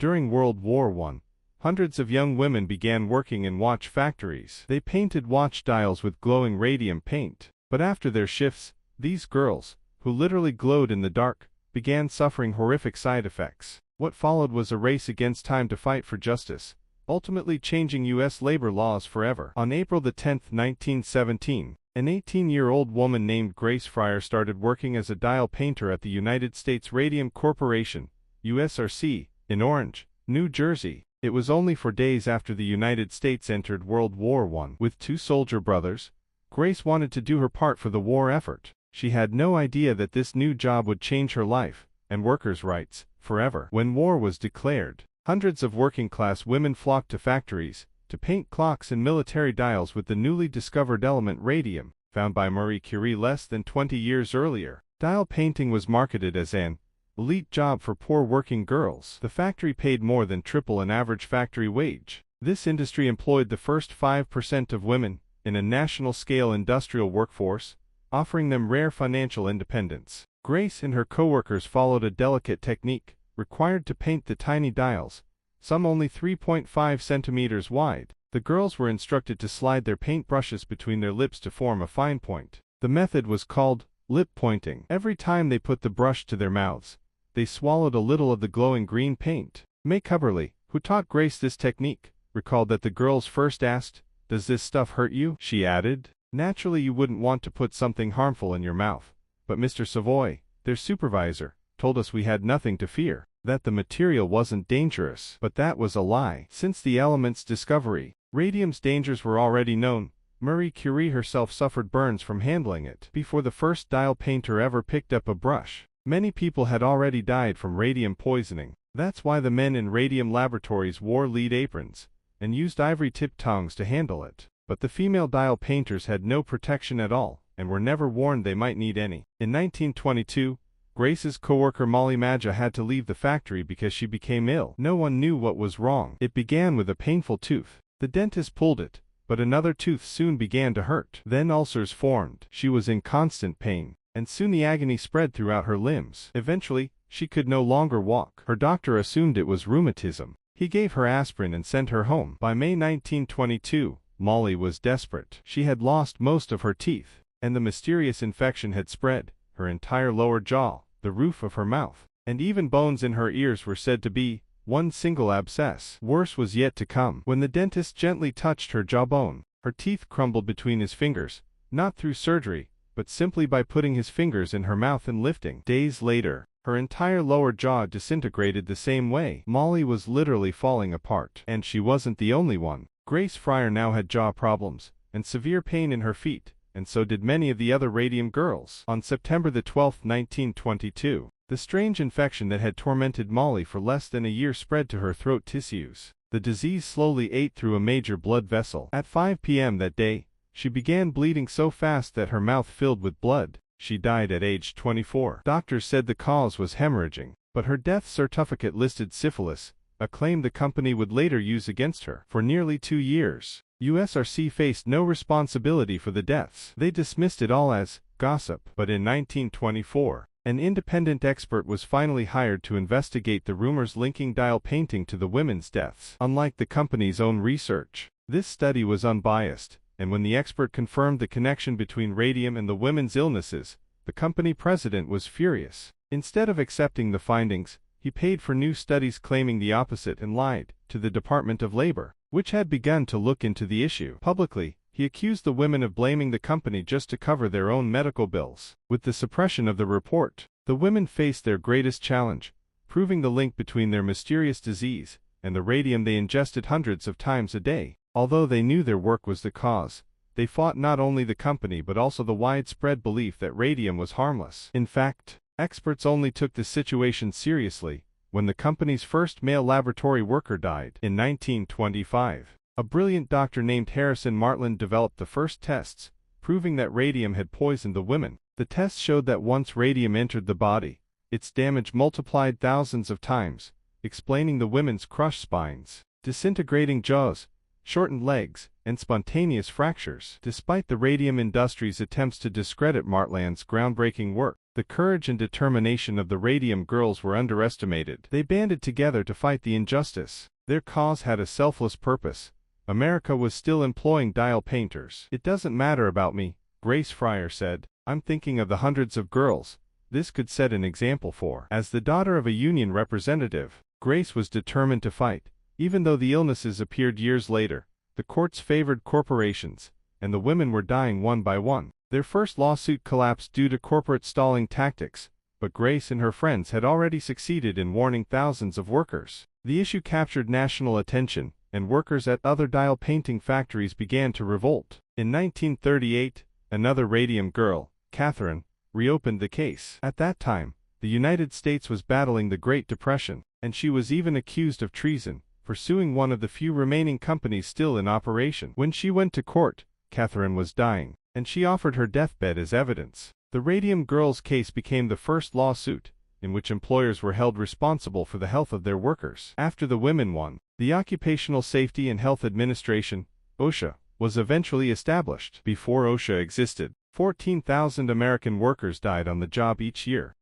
During World War I, hundreds of young women began working in watch factories. They painted watch dials with glowing radium paint. But after their shifts, these girls, who literally glowed in the dark, began suffering horrific side effects. What followed was a race against time to fight for justice, ultimately changing U.S. labor laws forever. On April 10, 1917, an 18-year-old woman named Grace Fryer started working as a dial painter at the United States Radium Corporation, USRC, in Orange, New Jersey. It was only 4 days after the United States entered World War I. With 2 soldier brothers, Grace wanted to do her part for the war effort. She had no idea that this new job would change her life, and workers' rights, forever. When war was declared, hundreds of working-class women flocked to factories to paint clocks and military dials with the newly discovered element radium, found by Marie Curie less than 20 years earlier. Dial painting was marketed as an elite job for poor working girls. The factory paid more than triple an average factory wage. This industry employed the first 5% of women in a national-scale industrial workforce, offering them rare financial independence. Grace and her co-workers followed a delicate technique, required to paint the tiny dials, some only 3.5 centimeters wide. The girls were instructed to slide their paint brushes between their lips to form a fine point. The method was called lip pointing. Every time they put the brush to their mouths, they swallowed a little of the glowing green paint. May Cubberley, who taught Grace this technique, recalled that the girls first asked, "Does this stuff hurt you?" She added, "Naturally you wouldn't want to put something harmful in your mouth, but Mr. Savoy, their supervisor, told us we had nothing to fear, that the material wasn't dangerous." But that was a lie. Since the element's discovery, radium's dangers were already known. Marie Curie herself suffered burns from handling it. Before the first dial painter ever picked up a brush, many people had already died from radium poisoning. That's why the men in radium laboratories wore lead aprons and used ivory-tipped tongs to handle it. But the female dial painters had no protection at all, and were never warned they might need any. In 1922, Grace's co-worker Molly Madja had to leave the factory because she became ill. No one knew what was wrong. It began with a painful tooth. The dentist pulled it, but another tooth soon began to hurt. Then ulcers formed. She was in constant pain, and soon the agony spread throughout her limbs. Eventually, she could no longer walk. Her doctor assumed it was rheumatism. He gave her aspirin and sent her home. By May 1922, Molly was desperate. She had lost most of her teeth, and the mysterious infection had spread. Her entire lower jaw, the roof of her mouth, and even bones in her ears were said to be one single abscess. Worse was yet to come. When the dentist gently touched her jawbone, her teeth crumbled between his fingers, not through surgery, but simply by putting his fingers in her mouth and lifting. Days later, her entire lower jaw disintegrated the same way. Molly was literally falling apart. And she wasn't the only one. Grace Fryer now had jaw problems, and severe pain in her feet, and so did many of the other Radium Girls. On September 12, 1922, the strange infection that had tormented Molly for less than a year spread to her throat tissues. The disease slowly ate through a major blood vessel. At 5 p.m. that day, she began bleeding so fast that her mouth filled with blood. She died at age 24. Doctors said the cause was hemorrhaging, but her death certificate listed syphilis, a claim the company would later use against her. For nearly 2 years, USRC faced no responsibility for the deaths. They dismissed it all as gossip. But in 1924, an independent expert was finally hired to investigate the rumors linking dial painting to the women's deaths. Unlike the company's own research, this study was unbiased, and when the expert confirmed the connection between radium and the women's illnesses, the company president was furious. Instead of accepting the findings, he paid for new studies claiming the opposite and lied to the Department of Labor, which had begun to look into the issue. Publicly, he accused the women of blaming the company just to cover their own medical bills. With the suppression of the report, the women faced their greatest challenge, proving the link between their mysterious disease and the radium they ingested hundreds of times a day. Although they knew their work was the cause, they fought not only the company but also the widespread belief that radium was harmless. In fact, experts only took the situation seriously when the company's first male laboratory worker died. In 1925, a brilliant doctor named Harrison Martland developed the first tests, proving that radium had poisoned the women. The tests showed that once radium entered the body, its damage multiplied thousands of times, explaining the women's crushed spines, disintegrating jaws, shortened legs, and spontaneous fractures. Despite the radium industry's attempts to discredit Martland's groundbreaking work, The courage and determination of the Radium Girls were underestimated. They banded together to fight the injustice. Their cause had a selfless purpose. America was still employing dial painters. "It doesn't matter about me," Grace Fryer said. "I'm thinking of the hundreds of girls this could set an example for." As the daughter of a union representative, Grace was determined to fight. Even though the illnesses appeared years later, the courts favored corporations, and the women were dying one by one. Their first lawsuit collapsed due to corporate stalling tactics, but Grace and her friends had already succeeded in warning thousands of workers. The issue captured national attention, and workers at other dial painting factories began to revolt. In 1938, another Radium girl, Catherine, reopened the case. At that time, the United States was battling the Great Depression, and she was even accused of treason for suing one of the few remaining companies still in operation. When she went to court, Catherine was dying, and she offered her deathbed as evidence. The Radium Girls case became the first lawsuit in which employers were held responsible for the health of their workers. After the women won, the Occupational Safety and Health Administration, OSHA, was eventually established. Before OSHA existed, 14,000 American workers died on the job each year.